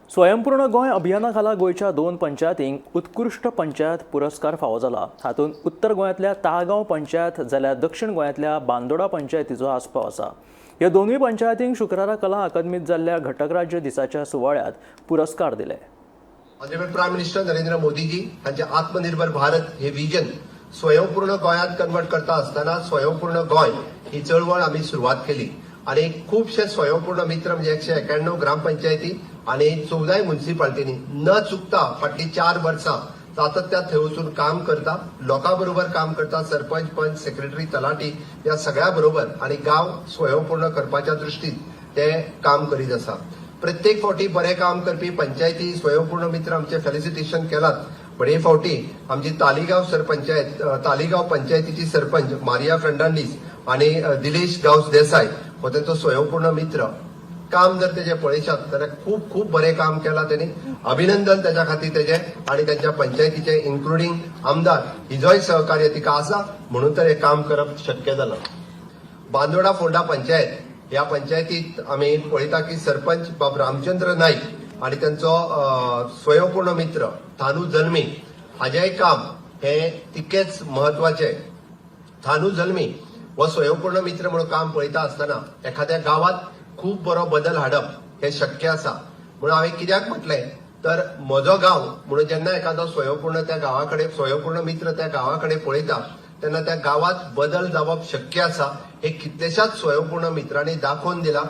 स्वयंपूर्ण गोंय अभियाना खाला गोयच्या 2 पंचायतींक उत्कृष्ट पंचायत पुरस्कार फावो जाला। हातूंत उत्तर गोंयांतल्या ताळगांव पंचायत जाल्यार दक्षिण गोंयांतल्या बांदोडा पंचायतीचो आस्पाव आसा। ह्या दोनूय पंचायतींक शुक्रारा कला अकादमीत जाल्ल्या घटक राज्य दिसाच्या सुवाळ्यात पुरस्कार दिले। Honourable prime minister Narendra Modiji हांचे आत्मनिर्भर भारत हे विजन स्वयंपूर्ण गोंयांत कन्वर्ट करता आसतना स्वयंपूर्ण गोंय ही चळवळ आमी सुरवात केली आणि खूपशे स्वयंपूर्ण मित्र म्हणजे 191 ग्रामपंचायती आणि 14 म्युनिसिपालिटीनी न चुकता फाटली 4 वर्सां सातत्यात थंय वचून काम करता, लोकांबरोबर काम करता, सरपंच, पंच, सेक्रेटरी, तलाटी या सगळ्या बरोबर आणि गांव स्वयंपूर्ण करपाच्या दृश्टीन ते काम करीत आसा। प्रत्येक फावटी बरें काम करपी पंचायती स्वयंपूर्ण मित्र आमचे फेलिसिटेशन केलात, पण हे फावटी आमची तालिगांव पंचायतीची सरपंच मारिया फर्नांडीस आणि दिलेश गांवस देसाई हो त्यांचो स्वयंपूर्ण मित्र काम जर तेजे पळयशात जाल्यार खूप खूप बरें काम केलां त्यांनी। अभिनंदन त्याच्या खातीर तेजे आणि त्यांच्या पंचायतीचे इन्क्लुडिंग आमदार हिजोय सहकार्य तिका आसा म्हणून तर हे काम करप शक्य जालां। बांदोडा फोंडा पंचायत या पंचायतीत आम्ही पळयता की सरपंच बाब रामचंद्र नाईक आणि त्यांचो स्वयंपूर्ण मित्र थानू जल्मी हाजेय काम हे तितकेच महत्वाचे। थानू जल्मी व स्वयंपूर्ण मित्र म्हणून काम पळयता आसतना एखाद्या गावात खूप बरो बदल हाडप हे शक्य आसा म्हणून हांवें कित्याक म्हटलें तर म्हजो गांव म्हणून जेन्ना एखादो स्वयंपूर्ण मित्र त्या गांवाकडे पळयता तेन्ना त्या गावात बदल जावप शक्य आसा हे कितलेशाच स्वयंपूर्ण मित्रांनी दाखोवन दिला।